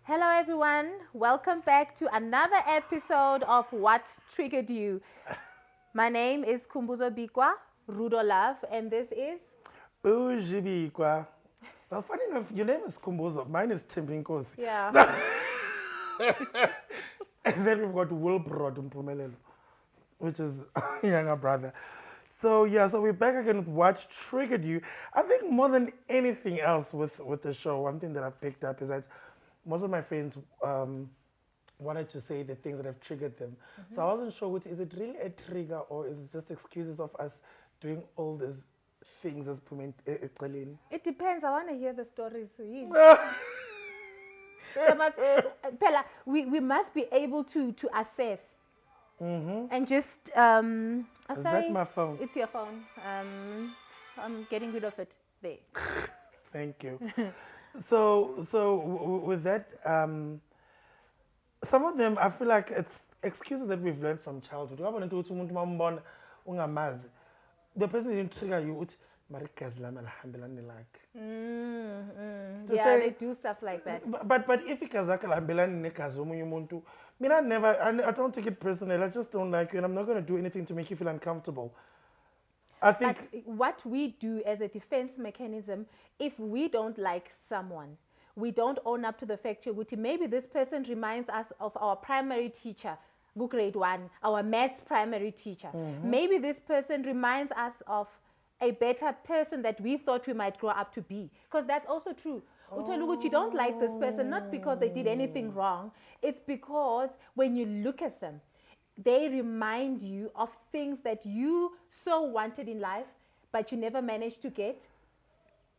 Hello, everyone. Welcome back to another episode of What Triggered You. My name is Kumbuzo Bikwa, Rudo Love, and this is. Ujibikwa. Well, funny enough, your name is Kumbuzo. Mine is Timpinkosi. Yeah. And then we've got Wilbrod Mpumelelo, which is younger brother. So we're back again with what triggered you. I think more than anything else with the show, one thing that I've picked up is that most of my friends wanted to say the things that have triggered them. So I wasn't sure which is it really a trigger or is it just excuses of us doing all these things as Pumen. It depends. I want to hear the stories. We must be able to assess and just. Is Sorry, that my phone? it's your phone. I'm getting rid of it. There. Thank you. With that, some of them I feel like it's excuses that we've learned from childhood. The person didn't trigger you with like. Yeah, say- they do stuff like that. But if ikazaka lihambelani negazi lomunye umuntu, I don't take it personally. I just don't like you, and I'm not going to do anything to make you feel uncomfortable. I think But what we do as a defense mechanism, if we don't like someone, we don't own up to the fact that maybe this person reminds us of our primary teacher, grade 1, our maths primary teacher. Maybe this person reminds us of a better person that we thought we might grow up to be. Because that's also true. You don't like this person, not because they did anything wrong. It's because when you look at them, they remind you of things that you so wanted in life, but you never managed to get.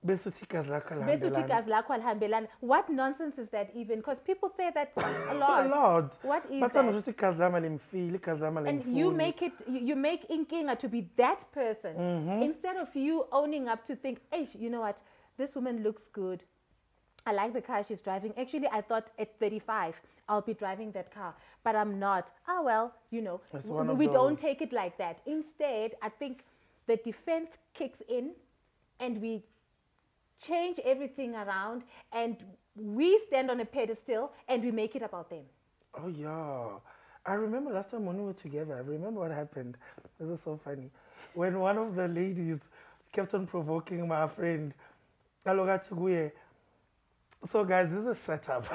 besuthi igazi lakho Bese uthi alihambelani. igazi lakho alihambelani. What nonsense is that even? Because people say that a lot. A lot. What is But that? ukuthi igazi lami alimfili, igazi lami And alimfuni. you make it, you make Inkinga to be that person instead of you owning up to think, hey, you know what, this woman looks good. I like the car she's driving. Actually, I thought at 35 I'll be driving that car, but I'm not. Ah, well, It's one of we don't those. take it like that. Instead, I think the defense kicks in and we change everything around and we stand on a pedestal and we make it about them. Oh yeah. I remember last time when we were together, I remember what happened. This is so funny. When one of the ladies kept on provoking my friend, Alogathi kuye. So guys, this is a setup.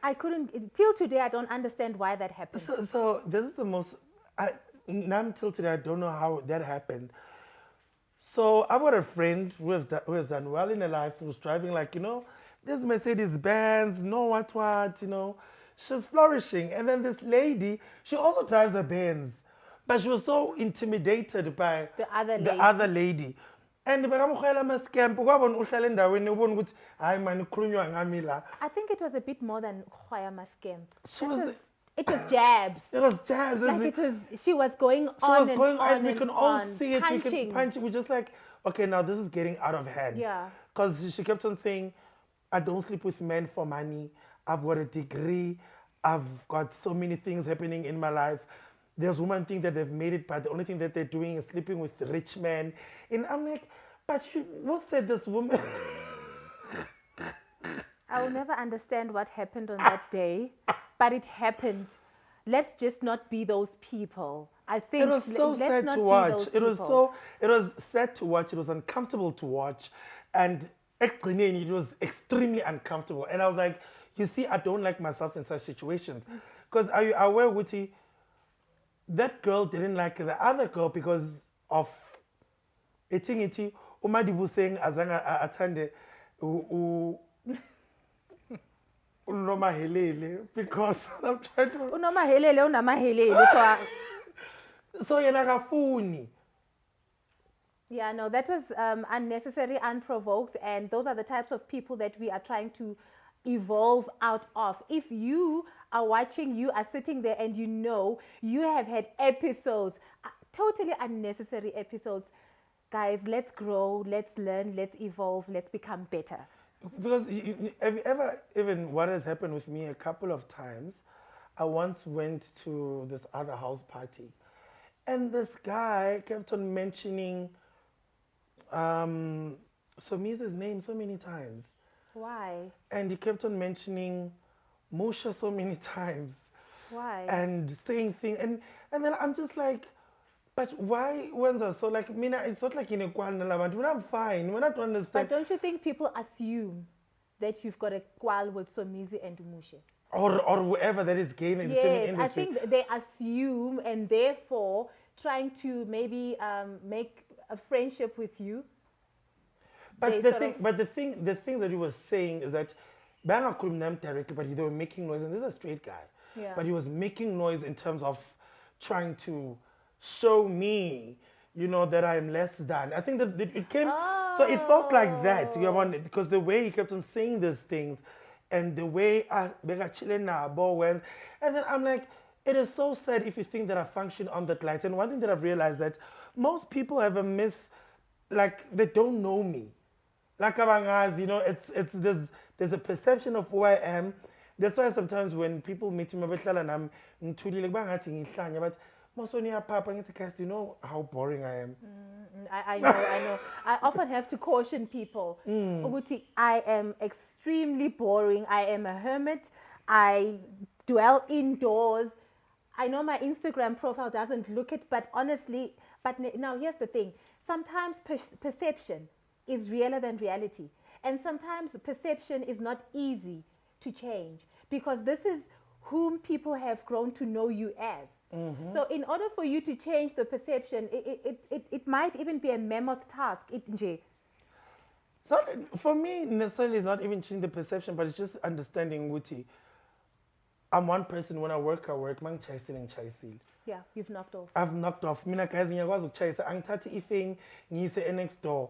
I couldn't, till today, I don't understand why that happened. So this is the most. Now until today, I don't know how that happened. So I've got a friend who has done well in her life, who's driving this Mercedes Benz, what. She's flourishing. And then this lady, she also drives a Benz. But she was so intimidated by The other lady. And bekamkhwela ama-scamp, kwabona uhlala endaweni ubona ukuthi hayi man kukhulunywa ngami la. I think it was a bit more than Khoyama scam. She was, It was jabs. it was jabs. Like it was, she was going She on was and going, on and we and can all on, see it. We punching. can punch it. We're just like, okay, now this is getting out of hand. Yeah. Because she kept on saying, I don't sleep with men for money. I've got a degree. I've got so many things happening in my life. There's women think that they've made it, but the only thing that they're doing is sleeping with rich men. And I'm like, but who said this woman? I will never understand what happened on that day, but it happened. Let's just not be those people. I think It was so let's sad not to be watch. those It was people. sad to watch. It was uncomfortable to watch, and it was extremely uncomfortable. And I was like, you see, I don't like myself in such situations, because are you aware, Witty? That girl didn't like the other girl because of iti umadibu saying azanga atande unoma helele because I'm trying to. Unomahelele, unamahelele. So yena kafuni. Yeah, no, that was unnecessary, unprovoked, and those are the types of people that we are trying to evolve out of. If you are watching, you are sitting there and you have had episodes, totally unnecessary episodes. Guys, let's grow, let's learn, let's evolve, let's become better. Because have you ever, even what has happened with me a couple of times, I once went to this other house party and this guy kept on mentioning Somiza's name so many times. Why? And he kept on mentioning Musha so many times Why? and saying things. And then I'm just like, but why Wenza? So like, Mina, it's not like in a Kwana I'm fine. When I don't understand. But don't you think people assume that you've got a quarrel with Somizi and Mushe? Or whoever that is gay in the entertainment Yes, I industry. think they assume and therefore trying to maybe make a friendship with you. But they the sort thing, of- but the thing that he was saying is that Banga couldn't name directly, but they were making noise, and this is a straight guy. Yeah. But he was making noise in terms of trying to show me, that I'm less than. I think that it came, so it felt like that, because the way he kept on saying these things, and the way Bega Chilena went, and then I'm like, it is so sad if you think that I function on that light. And one thing that I've realized that most people have a like they don't know me. Like abangazi, it's there's a perception of who I am. That's why sometimes when people meet me, I'm ngithulile kubangathi ngihlanya, but mosoni papa ngithi guys, do you know how boring I am? I know. I often have to caution people. Ukuthi, I am extremely boring. I am a hermit. I dwell indoors. I know my Instagram profile doesn't look it, but honestly, now here's the thing. Sometimes perception is realer than reality. And sometimes perception is not easy to change because this is whom people have grown to know you as. So in order for you to change the perception, it might even be a mammoth task. So for me, necessarily, it's not even changing the perception, but it's just understanding Wuti. I'm one person. When I work, mang chasile. Yeah, you've knocked off. I've knocked off. Mina guys ngiyakwazi ukuchayisa angithathi ifing ngiyise next door.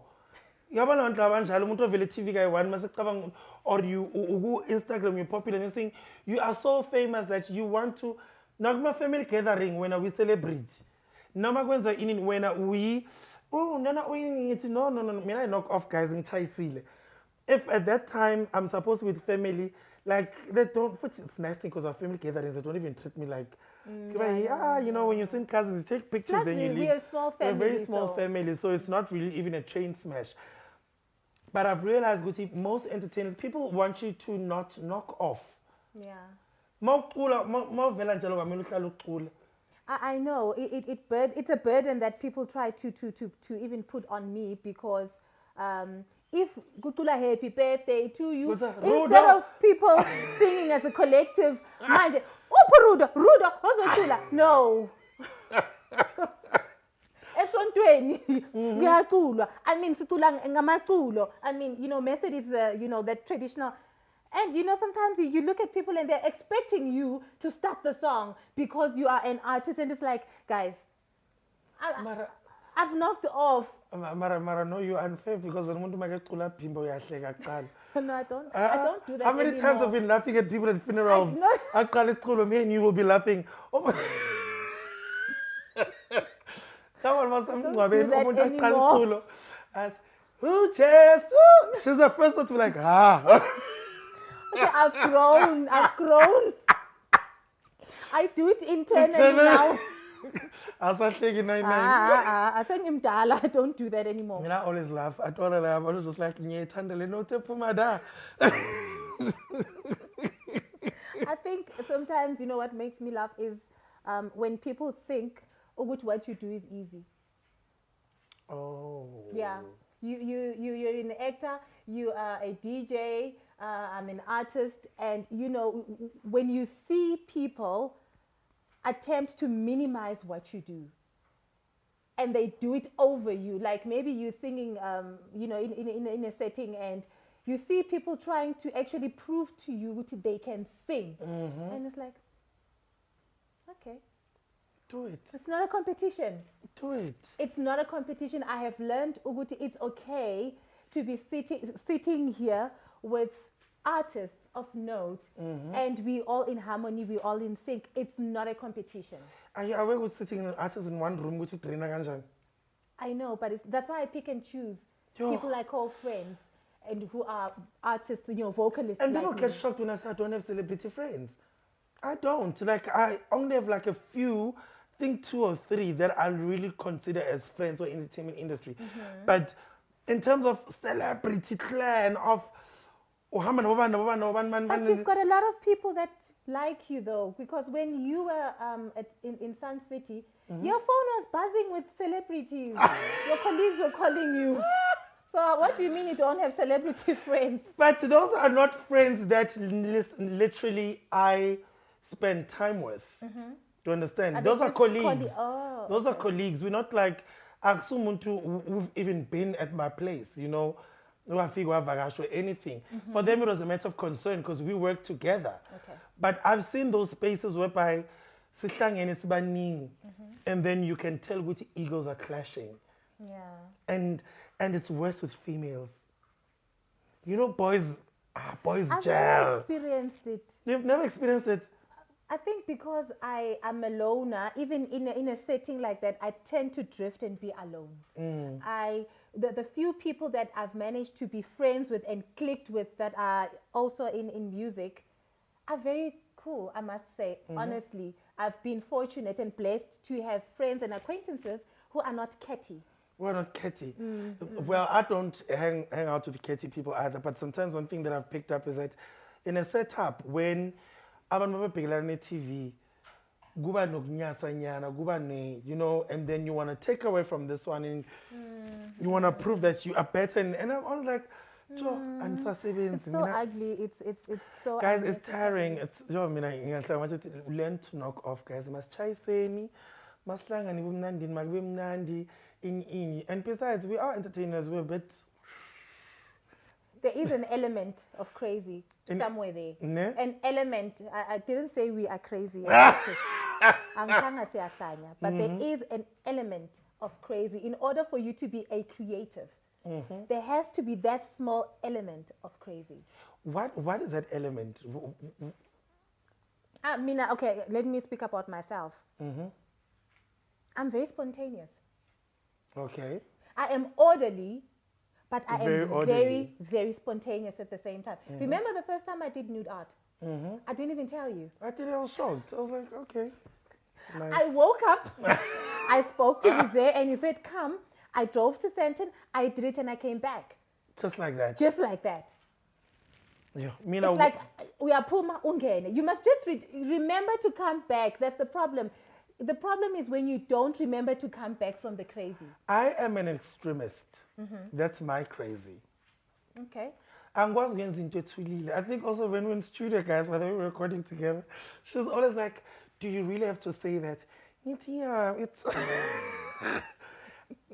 Yabona abantu abanjalo umuntu ovele TV kayi-1 masecabanga or you uku Instagram you popular and you think you are so famous that you want to nakuma family gathering when we celebrate. Noma kwenza ini when we nana ngithi no mina I knock off guys ngichayisile. If at that time I'm supposed to be with family, like they don't, it's nice thing because our family gatherings, they don't even treat me like, when you send cousins, you take pictures, Plus then you leave. we're a small family. We're a very small family, so it's not really even a train smash. But I've realized, Guti, most entertainers, people want you to not knock off. Yeah. I know. It's a burden that people try to even put on me because if Gutula happy birthday to you, instead of people singing as a collective, manje, Ruda, no. I mean, method is that traditional. And sometimes you look at people and they're expecting you to start the song because you are an artist, and it's like, guys, I've knocked off. Mara, no, you're unfair because when you make a pimbo, no, I don't do that. How many times I've been laughing at people at funerals? I call it me and you will be laughing. Oh my. Who cheers? She's the first one to be like, Okay, I've grown. I do it internally now. I don't do that anymore. I always laugh. I told her I was just like, I think sometimes, what makes me laugh is when people think, what you do is easy. Oh. Yeah. You're an actor, you are a DJ, I'm an artist, and when you see people attempt to minimize what you do, and they do it over you, like maybe you're singing, in a setting, and you see people trying to actually prove to you what they can sing, and it's like, okay. Do it. It's not a competition. Do it. It's not a competition. I have learned, Uguti, it's okay to be sitting here with artists of note, and we all in harmony, we all in sync. It's not a competition. Are you aware with sitting artists in one room with you? I know, but that's why I pick and choose people I call friends and who are artists, vocalists. And people get shocked when I say I don't have celebrity friends. I don't. Like, I only have like a few, I think 2 or 3 that I really consider as friends or entertainment industry. But in terms of celebrity clan of uhamba nabobani nabobani nabobani bani But bani you've got a lot of people that like you though, because when you were in Sun City, your phone was buzzing with celebrities. Your colleagues were calling you. So what do you mean you don't have celebrity friends? But those are not friends that literally I spend time with. Do you understand? Are Those they are just colleagues. Oh, Those are colleagues. We're not like akusumuntu who've even been at my place, you know, wafika wavakasha or anything. For them, it was a matter of concern because we work together. Okay. But I've seen those spaces whereby sihlangene sibaningi, and then you can tell which egos are clashing. Yeah. And it's worse with females. You know, boys I've never gel. experienced it. You've never experienced it? I think because I am a loner, even in a setting like that, I tend to drift and be alone. The few people that I've managed to be friends with and clicked with that are also in music are very cool, I must say. Honestly, I've been fortunate and blessed to have friends and acquaintances who are not catty. We're not catty. Well, I don't hang out with catty people either, but sometimes one thing that I've picked up is that in a setup, when abantu bababhekelana TV, kuba nokunyasanyana, kuba ne, you know, and then you want to take away from this one and you want to prove that you are better. And I'm all like, Joe, It's so ugly. It's so guys, ugly. it's tiring. It's Joe, I want you to learn to knock off, guys. Maschayiseni, maslangani bumnandi, magwemnandi, in. And besides, we are entertainers. We're a bit. There is an element of crazy somewhere there. Ne? An element. I didn't say we are crazy as artists. But there is an element of crazy. In order for you to be a creative, there has to be that small element of crazy. What is that element? I mean, okay, let me speak about myself. I'm very spontaneous. Okay. I am orderly, but I Very am orderly. very, very spontaneous at the same time. Remember the first time I did nude art? I didn't even tell you. I was shocked. I was like, okay. Nice. I woke up, I spoke to Vize, and he said, come. I drove to Sandton, I did it, and I came back. Just like that. Just like that. Yeah. It's like, we are puma ungene. You must just remember to come back. That's the problem. The problem is when you don't remember to come back from the crazy. I am an extremist. That's my crazy. Okay. I think also when we're in studio, guys, when we were recording together, she was always like, do you really have to say that? Yeah, it's...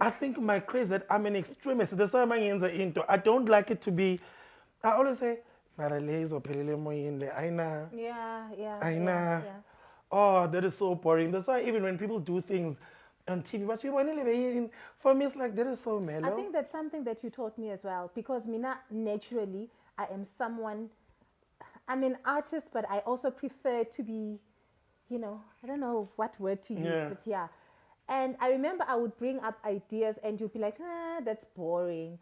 I think my craze that I'm an extremist. That's why I'm into. I don't like it to be. I always say, Yeah. oh, that is so boring. That's why even when people do things on TV, but for me, it's like, that is so mellow. I think that's something that you taught me as well, because Mina, naturally, I am someone, I'm an artist, but I also prefer to be, you know, I don't know what word to use, but yeah. And I remember I would bring up ideas and you'd be like, that's boring.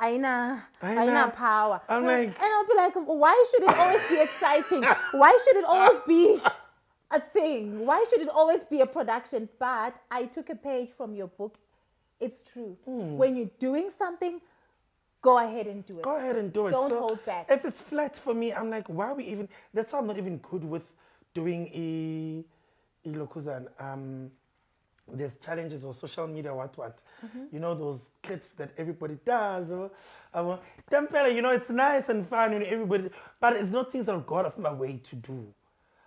Aina power. I'm like, and I'll be like, why should it always be exciting? Why should it always be a thing? Why should it always be a production? But I took a page from your book. It's true. When you're doing something, go ahead and do it. Go ahead and do it. Don't hold back. If it's flat for me, I'm like, why are we even... That's why I'm not even good with doing there's challenges on social media, what. You know, those clips that everybody does. You know, it's nice and fun when everybody... But it's not things I'll go out of my way to do.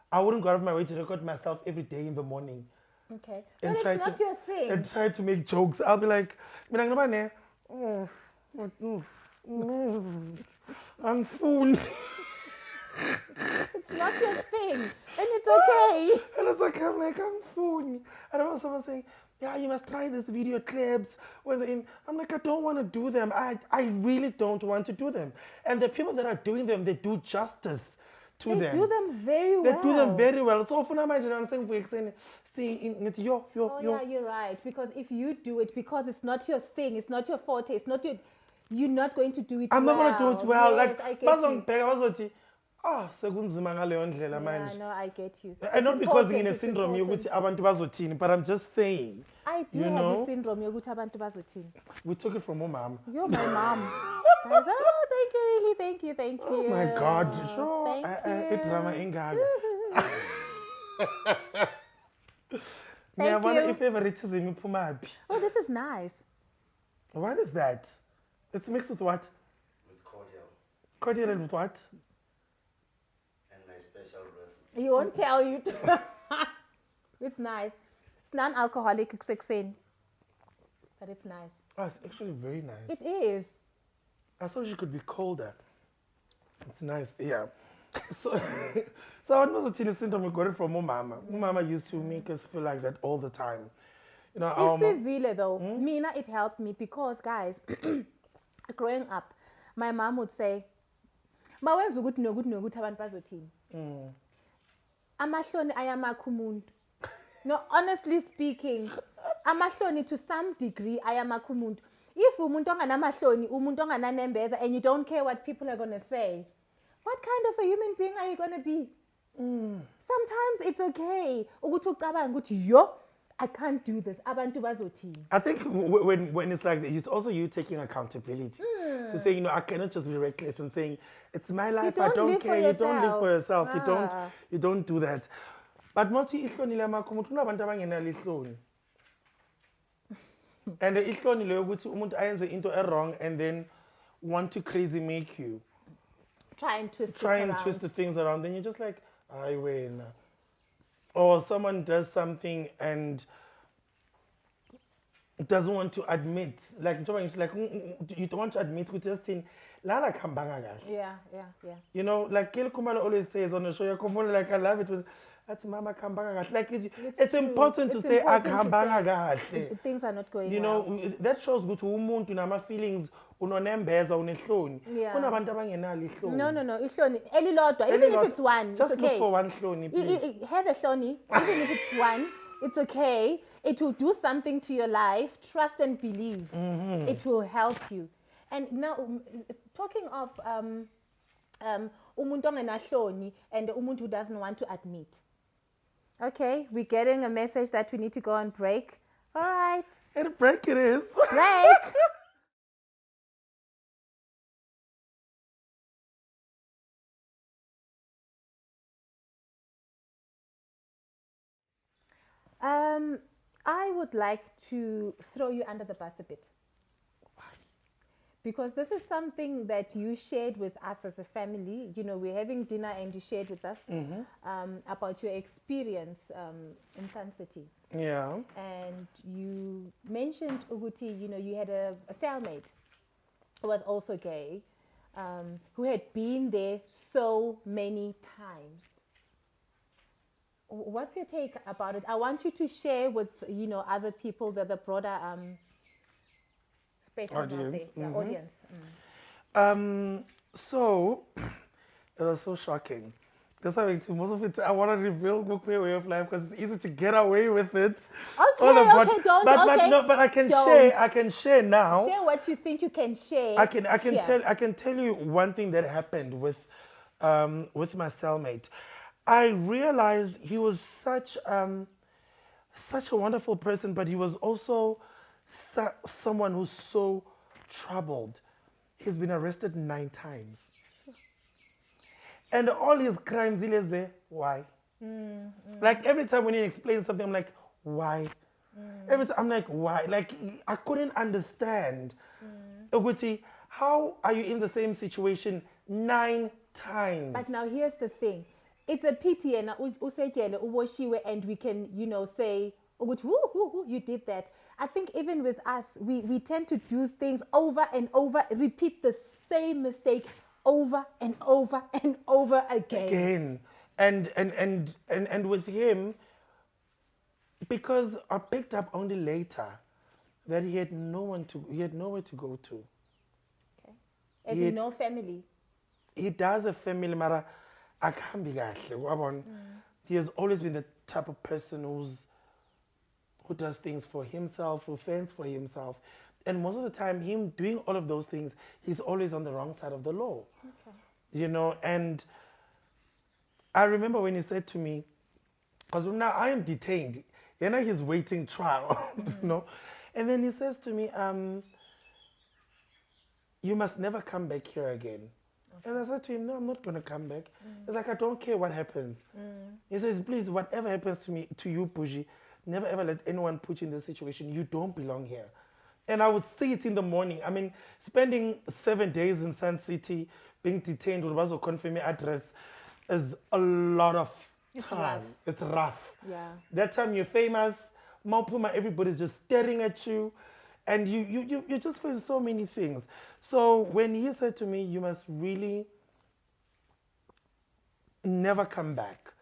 I wouldn't go out of my way to record myself every day in the morning. Okay. But it's not your thing. And try to make jokes. I'll be like, I'm full. It's not your thing. And it's okay. And it's like, I'm full. And I remember someone saying, yeah, you must try this video clips. I'm like, I don't want to do them. I really don't want to do them. And the people that are doing them, they do justice to them. They do them very well. They do them very well. So for now, I'm saying, yeah, you're right. Because if you do it, because it's not your thing, it's not your forte, it's not your... You're not going to do it I'm well. not going to do it well. Yes, like, I get you. sekunzima ngaleyo ndlela Yeah, manje. no, I get you. And not because important, ngine it's syndrome important. yokuthi abantu bazothini, but I'm just saying, I do you have know, the syndrome yokuthi abantu bazothini. we took it from umama. You're my mom. Guys, oh, thank you, really, thank you, thank you. Oh my God, sure. Thank Drama you. engaka. Thank Ngiyabona you. i-favoritism iphuma phi? Oh, this is nice. What is that? It's mixed with what? With cordial Cordial and with what? and my special recipe. He won't tell you. It's nice. It's non-alcoholic, except but it's nice. Oh, it's actually very nice. It is. I thought she could be colder. It's nice, yeah. So, so I was a syndrome. We got it from umama. Umama used to make us feel like that all the time. You know, our mom. Isizile though. Mina, it helped me because, guys, growing up, my mom would say, "Mawenza ukuthi nokuthi abantu bazothini." Amahloni ayamakha umuntu. No, honestly speaking, amahloni to some degree ayamakha umuntu. If umuntu onganamahloni, umuntu ongananembeza, and you don't care what people are gonna say, what kind of a human being are you gonna be? Sometimes it's okay. Ukuthi ucabange ukuthi yo, I can't do this. Abantu bazothini. I think when it's like that, it's also you taking accountability to say, you know, I cannot just be reckless and saying it's my life. I don't don't live for care. You don't live for yourself. yourself. You don't do that. But mothi ihloni lamakho umuntu unabantu abangenalo ihloni. And ihloni leyo ukuthi umuntu ayenze into wrong and then want to crazy make you Try and twist try it and around. twist the things around. Then you're just like, I win. Or someone does something and doesn't want to admit, like you don't want to admit to testing lala kambanga kahle. Yeah. You know, like Kelly Kumalo always says on the show, like I love it with that's mama kambanga kahle. Like it's true. important to It's say important to akambanga say kahle. things are not going You well. know, that shows good umuntu nama feelings unonembeza unehloni. Yeah. Kunabantu abangenalo ihloni. No. Ihloni. Elilodwa. Even if it's one, Just it's look okay. for one hloni, please. Have a hloni. Even if it's one, it's okay. It will do something to your life. Trust and believe. It will help you. And now, talking of umuntu ongenahloni and umuntu who doesn't want to admit. Okay, we're getting a message that we need to go on break. All right, And break it is. break. I would like to throw you under the bus a bit. Because this is something that you shared with us as a family. You know, we're having dinner and you shared with us about your experience in Sun City. Yeah. And you mentioned, Uguti, you know, you had a cellmate who was also gay, who had been there so many times. What's your take about it? I want you to share with, you know, other people, the broader spectrum out Audience, there, the audience. So it was so shocking. That's why most of it I want to reveal Gukwe way of life because it's easy to get away with it. Okay, don't. But I can Don't. share. I can share now. Share what you think you can share. I can here. tell you one thing that happened with my cellmate. I realized he was such a wonderful person, but he was also someone who's so troubled. He's been arrested 9 times. And all his crimes, why? Like every time when he explains something, I'm like, why? Every time I'm like, why? Like I couldn't understand. Oguti, how are you in the same situation 9 times? But now here's the thing. It's a pity and and we can, you know, say, woo, you did that. I think even with us, we tend to do things over and over, repeat the same mistake over and over and over again. And with him, because I picked up only later that he had nowhere to go to. Okay. As in no family. He does a family mara akahambi kahle wabona. He has always been the type of person who does things for himself, who fends for himself. And most of the time, him doing all of those things, he's always on the wrong side of the law. Okay. You know, and I remember when he said to me, because now I am detained. Then he's waiting trial, you know. And then he says to me, you must never come back here again. And I said to him, no, I'm not going to come back. He's like, I don't care what happens. He says, please, whatever happens to me, to you, Puji, never ever let anyone put you in this situation. You don't belong here. And I would see it in the morning. I mean, spending 7 days in Sun City, being detained with a confirmation address is a lot of time. It's rough. Yeah. That time you're famous, Maupuma, everybody's just staring at you. And you just feel so many things. So when he said to me, you must really never come back,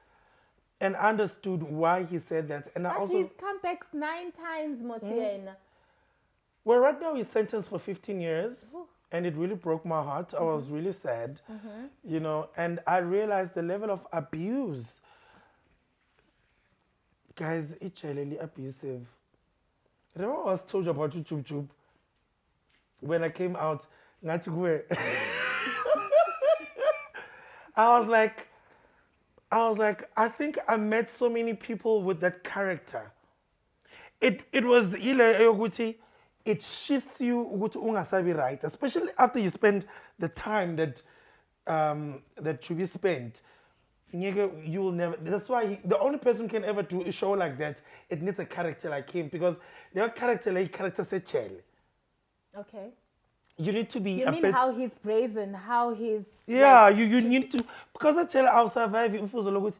and understood why he said that. And I But also, he's come back 9 times, Mosiena. well, right now he's sentenced for 15 years. And it really broke my heart. I was really sad, you know, and I realized the level of abuse. Guys, it's really abusive. Remember I was told you about YouTube when I came out, ngathi kuwe. I was like, I think I met so many people with that character. It was ile eyokuthi it shifts you ukuthi ungasabi right, especially after you spend the time that that you spent. You will never. That's why the only person who can ever do a show like that, it needs a character like him, because their character like character said Chele. Okay. You need to be You a mean bit. how he's brazen, how he's... Yeah, you need to, because I tell I'll survive if it's a logo.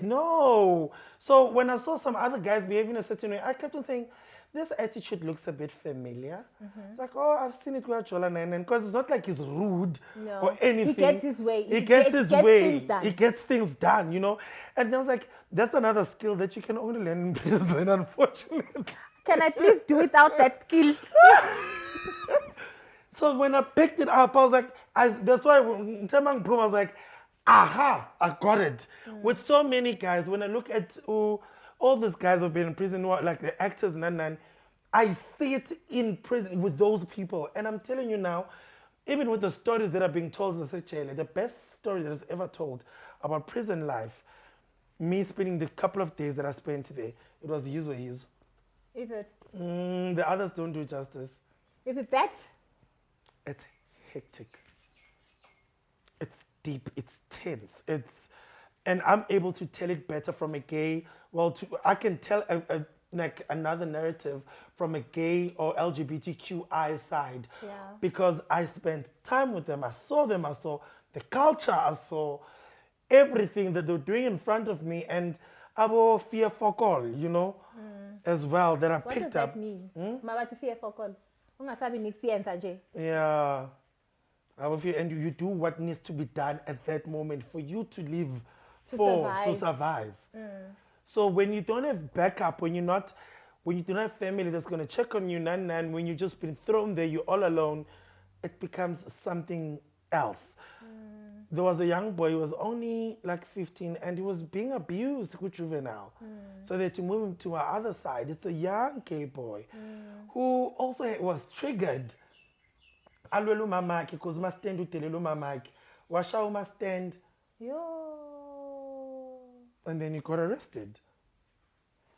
No. So when I saw some other guys behaving a certain way, I kept on saying, this attitude looks a bit familiar. It's like, oh, I've seen it with Chola Nine, because it's not like he's rude No. or anything. He gets his way. He gets his way. Things done. He gets things done, you know. And I was like, that's another skill that you can only learn in prison, unfortunately. Can I please do without that skill? So when I picked it up, I was like, that's why in Temang Bloom, I was like, aha, I got it. With so many guys, when I look at all these guys who've been in prison, who are like the actors, I see it in prison with those people. And I'm telling you now, even with the stories that are being told, the best story that is ever told about prison life, me spending the couple of days that I spent there, it was Yuzo. Is it? The others don't do justice. Is it that? It's hectic. It's deep. It's tense. And I'm able to tell it better from a gay. I can tell like another narrative from a gay or LGBTQI side, because I spent time with them. I saw them. I saw the culture. I saw everything that they're doing in front of me, and abo fear for call, you know, as well, that I What picked does up. that mean? Mabati fear for call. Ungasabi niksiyenza nje. Yeah. And you do what needs to be done at that moment for you to live, to survive. So when you don't have backup, when you don't have family that's going to check on you, when you've just been thrown there, you're all alone, it becomes something else. There was a young boy, he was only like 15, and he was being abused with juvenile. So they had to move him to our other side. It's a young gay boy who also was triggered. Alwelu mamaki, because ma stand utelelu mamaki. Washa ma stand. Yo. And then you got arrested.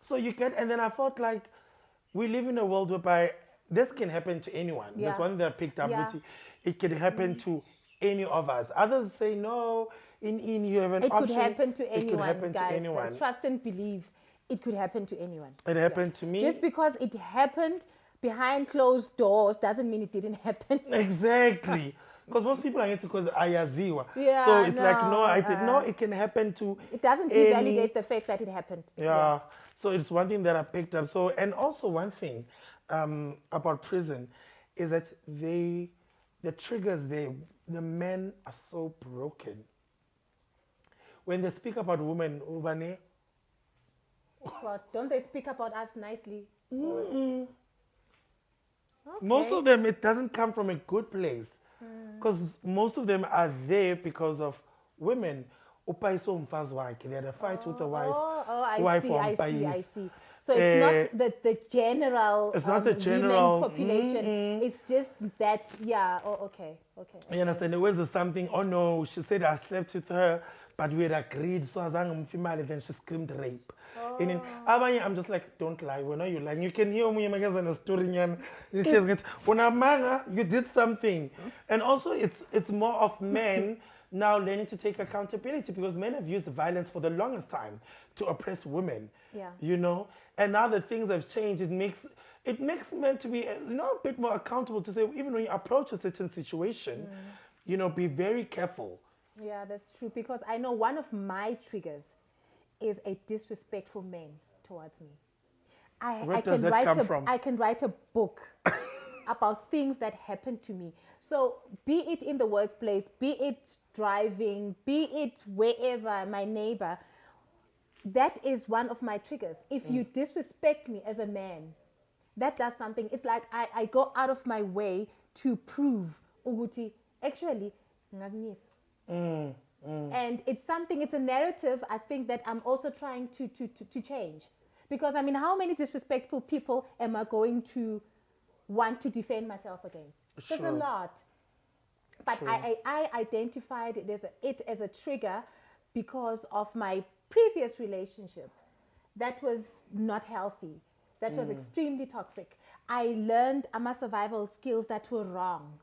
So and then I felt like we live in a world whereby this can happen to anyone. Yeah. That's one that I picked up Yeah. with. It can happen to any of us. Others say no, you have an It option. could happen to anyone, It could happen guys. to anyone. Trust and believe. It could happen to anyone. It happened to me. Just because it happened behind closed doors doesn't mean it didn't happen. Exactly. Because most people are into because ayaziwa. Yeah, so it's like, no, no, it can happen to It doesn't any- devalidate the fact that it happened. Yeah. So it's one thing that I picked up. So, and also one thing about prison is that the triggers there, the men are so broken. When they speak about women, ubane, But don't they speak about us nicely? Okay. most of them, it doesn't come from a good place. Because most of them are there because of women. Upaiso mfazi wakhe. They had a fight with the wife. I wife see, wa I see, Mpais. I see. So it's not the general It's not the women general, population. It's just that, yeah, oh, okay. You understand? It was something, oh no, she said I slept with her, but we had agreed, so I'm female, then she screamed rape. And then, I'm just like, don't lie, when are you lying? You can hear me, a story, and you did something. And also, it's more of men now learning to take accountability, because men have used violence for the longest time to oppress women. Yeah. You know, and now that things have changed, it makes men to be a bit more accountable, to say, even when you approach a certain situation, be very careful. Yeah, that's true, because I know one of my triggers is a disrespectful man towards me. Where does that come from? I can write a book about things that happened to me. So be it in the workplace, be it driving, be it wherever, my neighbor, that is one of my triggers. If you disrespect me as a man, that does something. It's like I go out of my way to prove ukuthi actually ngakungisa. And it's something, it's a narrative I think that I'm also trying to change. Because I mean, how many disrespectful people am I going to want to defend myself against? There's a lot. But I identified it as a trigger because of my previous relationship that was not healthy, that was extremely toxic. I learned my survival skills that were wrong.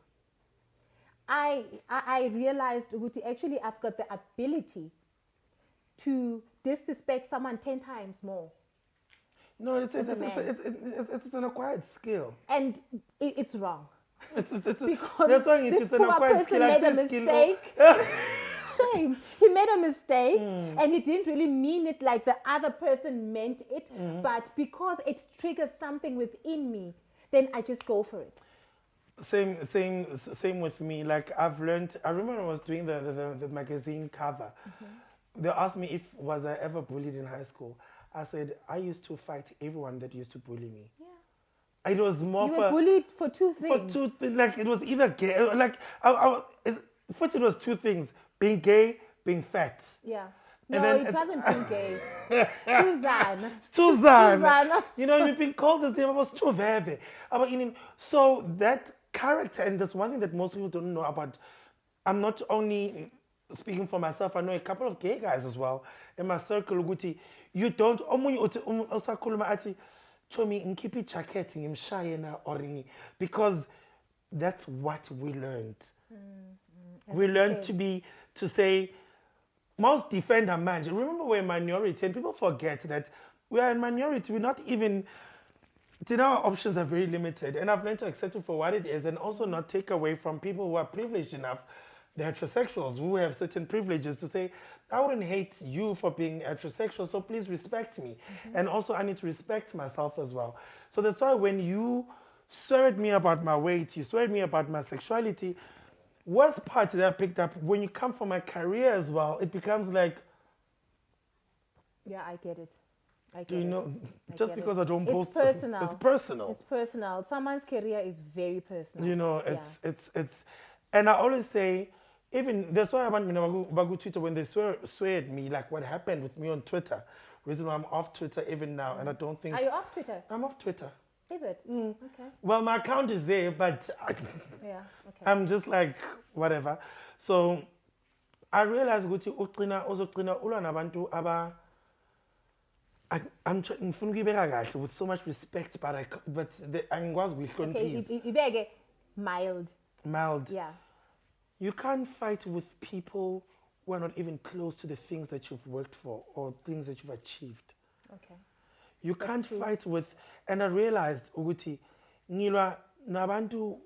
I realized actually I've got the ability to disrespect someone 10 times more. No, it's an acquired skill. And it's wrong. Because that's why it's an acquired skill. Made a mistake. Shame. He made a mistake and he didn't really mean it like the other person meant it. But because it triggers something within me, then I just go for it. Same with me. Like I've learned, I remember I was doing the magazine cover. They asked me if was I ever bullied in high school. I said, I used to fight everyone that used to bully me. Yeah. It was more you were bullied for two things. Like it was either gay, like, first it was two things, being gay, being fat. Yeah. And no, then it wasn't being gay. Suzanne. Suzanne. You know, you've been called this name, I was Chuveve. So that character, and that's one thing that most people don't know about, I'm not only speaking for myself, I know a couple of gay guys as well in my circle. You don't because that's what we learned. We learned to say most defend a man. Remember, we're a minority, and people forget that we are a minority. We're not even. Our options are very limited, and I've learned to accept it for what it is, and also not take away from people who are privileged enough, the heterosexuals who have certain privileges, to say, I wouldn't hate you for being heterosexual, so please respect me. And also I need to respect myself as well. So that's why when you swear at me about my weight, you swear at me about my sexuality, worst part that I picked up, when you come for my career as well, it becomes like... Yeah, I get it. Do you know, just because I don't post it. Personal. It's personal. It's personal. Someone's career is very personal. You know, it's and I always say, even that's why I want Bagu Twitter, when they swear at me, like what happened with me on Twitter. Reason why I'm off Twitter even now, and I don't think. Are you off Twitter? I'm off Twitter. Is it? Okay. Well, my account is there, but yeah, okay. I'm just like whatever. So I realized ukuthi uqina uzoqina ulwa nabantu aba. I'm trying with so much respect, but angikwazi ukuyihloniphisa. Okay, ibeke mild. Mild. Yeah. You can't fight with people who are not even close to the things that you've worked for or things that you've achieved. Okay. You can't fight with, and I realized ukuthi ngilwa nabantu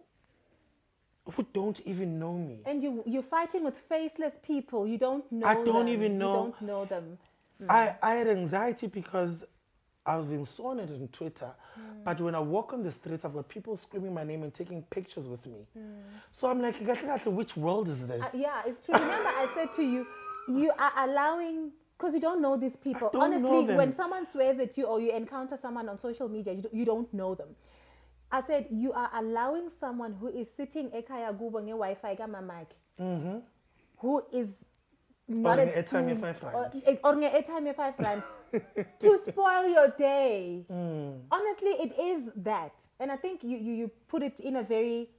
who don't even know me. And you're fighting with faceless people. You don't know them. I don't even know. You don't know them. I had anxiety because I was being sworn at on Twitter, but when I walk on the streets, I've got people screaming my name and taking pictures with me. So I'm like, which world is this? Yeah, it's true. Remember, I said to you, you are allowing, because you don't know these people. Honestly, when someone swears at you or you encounter someone on social media, you don't know them. I said, you are allowing someone who is sitting ekaya gubo nge Wi-Fi gamamaki, who is not Or at airtime school, ye-5 rand. or airtime ye 5 rand to spoil your day. Mm. Honestly, it is that. And I think you put it in a very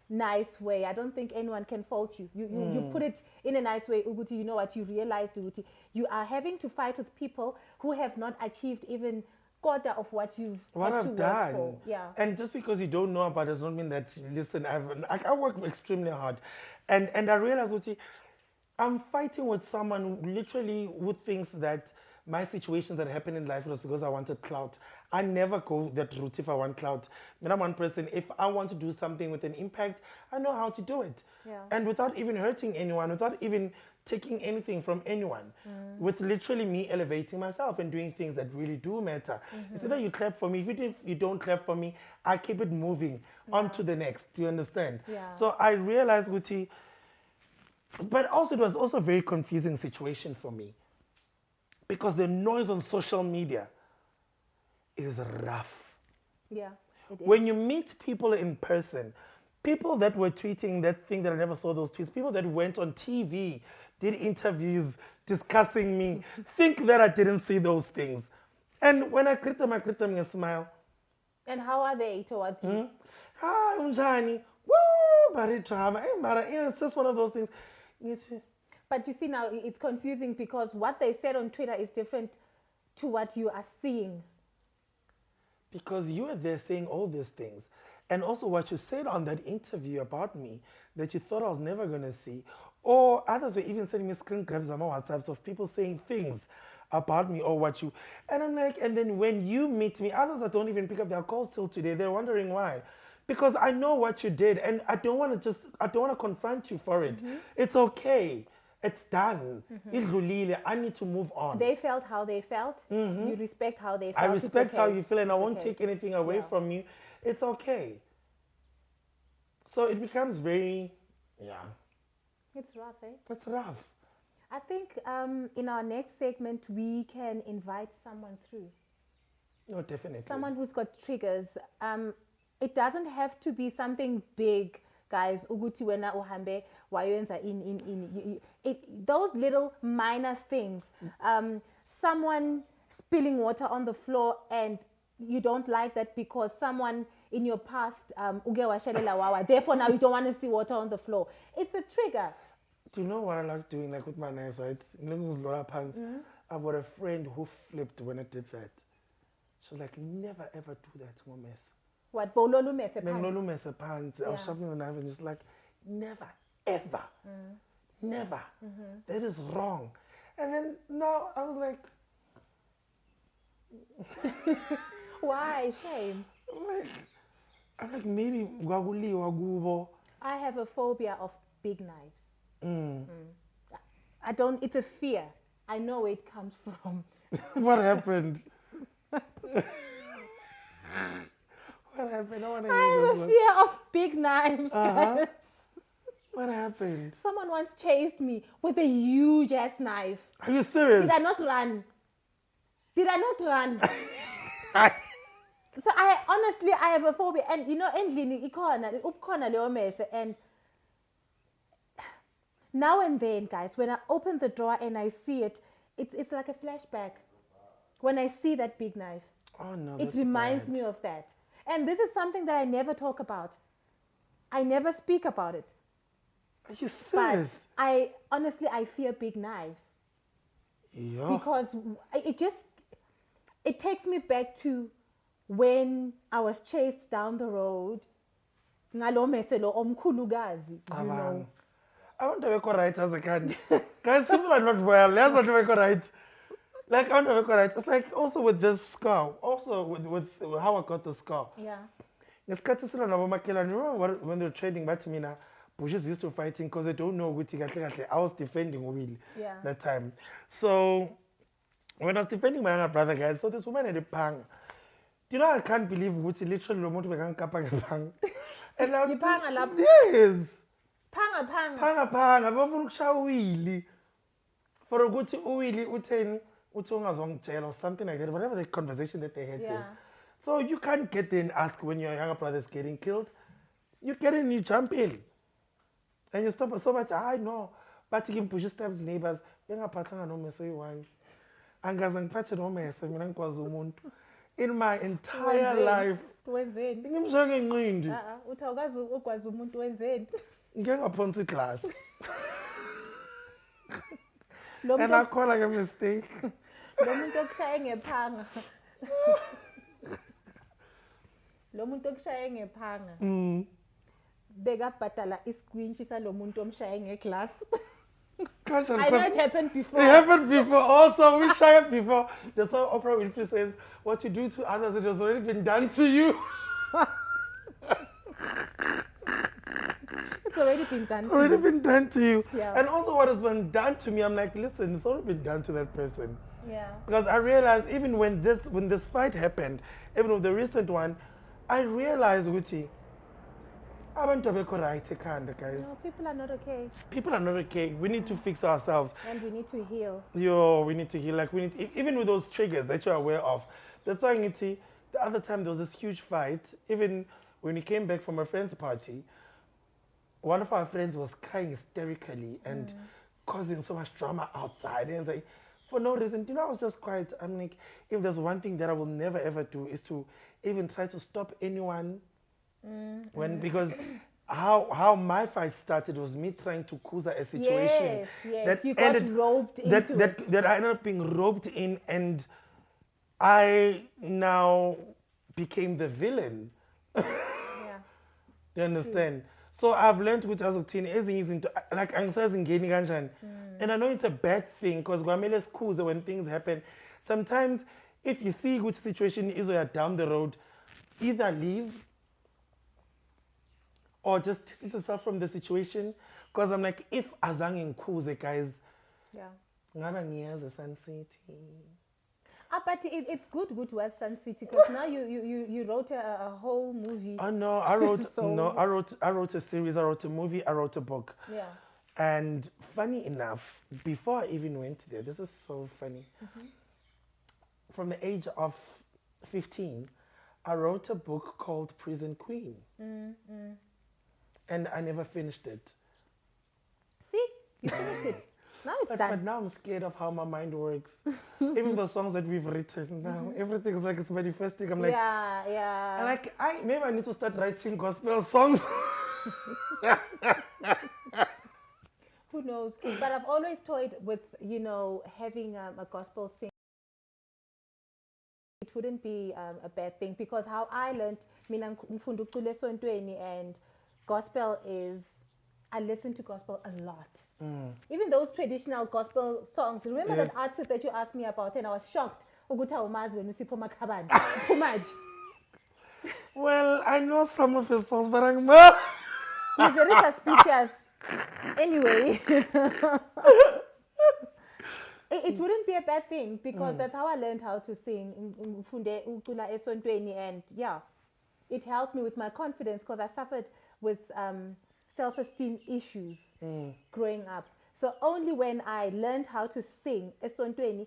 nice way. I don't think anyone can fault you. You put it in a nice way, Uguti. You know what? You realized, Uguti, you are having to fight with people who have not achieved even quarter of what you've What had to I've work done. for. Yeah. And just because you don't know about it does not mean that, listen, I work extremely hard. And I realize, Uti, I'm fighting with someone literally who thinks that my situations that happen in life was because I wanted clout. I never go that route if I want clout. When I'm one person, if I want to do something with an impact, I know how to do it. Yeah. And without even hurting anyone, without even taking anything from anyone, with literally me elevating myself and doing things that really do matter. It's either you clap for me, if you don't clap for me, I keep it moving on to the next. Do you understand? Yeah. So I realized, Guti, but also it was also a very confusing situation for me because the noise on social media is rough. Yeah. It is. When you meet people in person, people that were tweeting that thing that I never saw those tweets, people that went on TV, did interviews discussing me, think that I didn't see those things. And when I greet them and smile. And how are they towards you? Hi, unjani? Woo, bari drama. It's just one of those things. But you see now it's confusing because what they said on Twitter is different to what you are seeing. Because you were there saying all these things. And also what you said on that interview about me that you thought I was never going to see. Or others were even sending me screen grabs on my WhatsApps of people saying things about me or what you. And I'm like, and then when you meet me, others that don't even pick up their calls till today, they're wondering why. Because I know what you did and I don't want to confront you for it. It's okay. It's done. I need to move on. They felt how they felt. You respect how they felt. I respect It's how okay. you feel and I It's won't okay. take anything away Yeah. from you. It's okay. So it becomes very, It's rough, eh? it's rough. I think in our next segment we can invite someone through. No, definitely. Someone who's got triggers. It doesn't have to be something big, guys. Uguti wena uhambe wayenza in. Those little minor things. Someone spilling water on the floor and you don't like that because someone in your past uge washelela wawa. Therefore now you don't want to see water on the floor. It's a trigger. Do you know what I like doing, like with my knives, right? I've got a friend who flipped when I did that. She's like, never ever do that, Momes. What bololu mese phansi. Mengolumese pants. I was Yeah. sharpening the knife and just like, never, ever, never. That is wrong. And then now I was like, Why? Shame. I'm like maybe Gwaguli Gubo. I have a phobia of big knives. I don't, it's a fear. I know where it comes from. What happened? What happened? I want to I hear have this a one. fear of big knives, Uh-huh. guys. What happened? Someone once chased me with a huge ass knife. Are you serious? Did I not run? Did I not run? So I honestly, I have a phobia. And you know, endlini ukhona leyo mese. And now and then, guys, when I open the drawer and I see it, it's like a flashback. When I see that big knife, Oh no, it that's reminds bad. me of that. And this is something that I never talk about. I never speak about it. Are you But serious? I honestly, I fear big knives Yeah. because it takes me back to when I was chased down the road. Ngalo meselo omkhulukazi, you know. I want to work right as I can. Guys, people are not well. Let's not work right. Like, I want to work right. It's like also with this scar, also with how I got the scar. Yeah. Ngesikhathi sila nabo makelane, remember when they were trading back to me now, Bushes used to fighting because they don't know ukuthi kahle kahle. I was defending Will Yeah. that time. So when I was defending my younger brother, guys, so this woman had a pang. Do you know I can't believe ukuthi literally lo muntu bekangikapa ngepang. And now Yiphanga lapho? yes. Panga panga. Phanga bafuna ukushaya uwili for ukuthi uwili utheni uthi ungazongitshela or something like that, whatever the conversation that they had Yeah. there. So you can't get there and ask when your younger brother is getting killed. You get in, you jump in. And you stop so much, I know. bathi ngimpusha stabs neighbors bengaphathanga nomese oyi-1 angaze ngiphathe nomese mina ngikwazi umuntu in my entire life wenzeni ngimshiya ngenqindi uthi awukazi ukwazi umuntu wenzeni ngike ngaphonsa iglasi lo and muntu akhola ke mistake lo muntu okushaye ngephanga lo muntu okushaye ngephanga bekabhadala iskwintshi salo muntu omshaye ngeglass I know it happened before. It happened before also. We shy it before. That's how Oprah Winfrey says, what you do to others, it has already been done to you. It's already been done It's already to you. been done to you. Yeah. And also what has been done to me, I'm like, listen, it's already been done to that person. Yeah. Because I realized even when this fight happened, even with the recent one, I realized, Uti, abantu abekho right ekhanda, guys. No, people are not okay. People are not okay. We need to fix ourselves. And we need to heal. We need to heal. Like we need, even with those triggers that you're aware of. That's why the other time there was this huge fight. Even when we came back from a friend's party, one of our friends was crying hysterically and causing so much drama outside. And like, for no reason, I was just quiet. I'm like, if there's one thing that I will never ever do is to even try to stop anyone. Because how my fight started was me trying to cause a situation that you got roped into that I ended up being roped in, and I now became the villain. Yeah. You understand? So I've learned with as of teen into like anxiety and I know it's a bad thing because when things happen, sometimes if you see good situation is down the road, either leave or just distance yourself from the situation. Because I'm like, if azange ngikhuze, guys, ngaba ngiyazi Sun City. But it's good to watch Sun City because now you wrote a whole movie. Oh no, I wrote So- I wrote a series, I wrote a movie, I wrote a book. Yeah. And funny enough, before I even went there, this is so funny. From the age of 15, I wrote a book called Prison Queen. And I never finished it. See, you finished it. Now it's But done. now I'm scared of how my mind works. Even the songs that we've written now, everything's like it's manifesting. I'm like, Yeah. I'm like, maybe I need to start writing gospel songs. Who knows? But I've always toyed with, having a gospel sing. It wouldn't be a bad thing because how I learned, ngifunda ukucula esontweni, and gospel is, I listen to gospel a lot. Even those traditional gospel songs. Remember Yes. that artist that you asked me about, and I was shocked. Ukuthi awumazi wena uSipho Makhabane. Phumaji. Well, I know some of his songs, but I'm not. You're very suspicious. Anyway. It wouldn't be a bad thing because that's how I learned how to sing. Ngifunde ukucula esontweni, and it helped me with my confidence because I suffered with self-esteem issues growing up. So only when I learned how to sing esontweni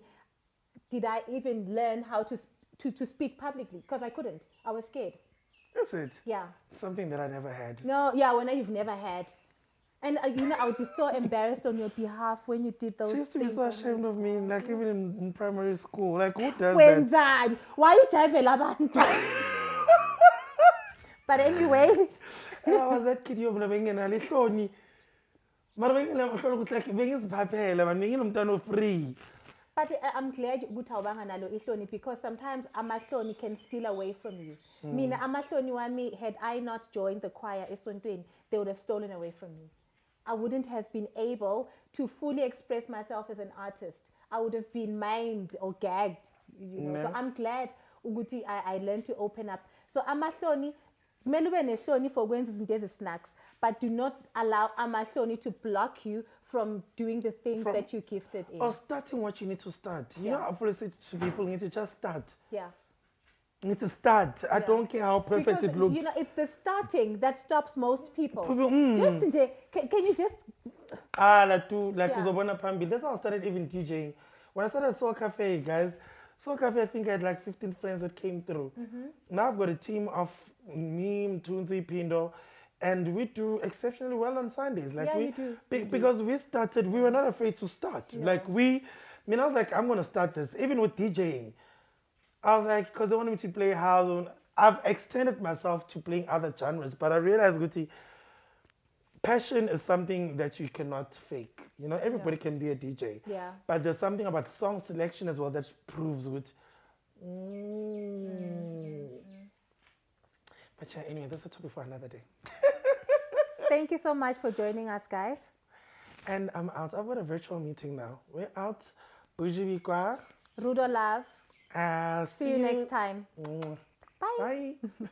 did I even learn how to speak publicly because I couldn't. I was scared. That's it. Yeah. Something that I never had. No, when you've never had. And I would be so embarrassed on your behalf when you did those She used to be things. so ashamed of me, like even in primary school. Like, who does that? Wenzani? Why you jivela abantu? But anyway, And I was that kid, you're benginalihloni. Mara benginalihloni ukuthi like bengiziphaphele, man, benginomntwana free. but I'm glad ukuthi awubanga nalo ihloni because sometimes amahloni can steal away from you. Mina amahloni wami, had I not joined the choir esontweni, they would have stolen away from me. I wouldn't have been able to fully express myself as an artist. I would have been maimed or gagged, So Yeah. I'm glad ukuthi I learned to open up. So amahloni, kumele ube nehloni for ukwenza izinto ezi-snacks, but do not allow amahloni to block you from doing the things that you're gifted in. Or starting what you need to start. You know, Yeah. I always say to people, you need to just start. Yeah. You need to start. I Yeah. don't care how perfect Because, it looks. it's the starting that stops most people. People, Just nje, can you just like Yeah. uzobona phambili. That's how I started even DJing. When I started Soul Cafe, guys, Soul Cafe, I think I had like 15 friends that came through. Now I've got a team of me, Mtunzi, Pindo, and we do exceptionally well on Sundays. Like Yeah, we, you do. because we started, we were not afraid to start. Like I mean, I was like, I'm gonna start this, even with DJing. I was like, because they wanted me to play house. I've extended myself to playing other genres, but I realized, Guti, passion is something that you cannot fake. You know, everybody can be a DJ. Yeah. But there's something about song selection as well that proves with. But yeah, anyway, that's a topic for another day. Thank you so much for joining us, guys. And I'm out. I've got a virtual meeting now. We're out. Bujibikwa. Rudo love. See See you next time. Mm. Bye. Bye.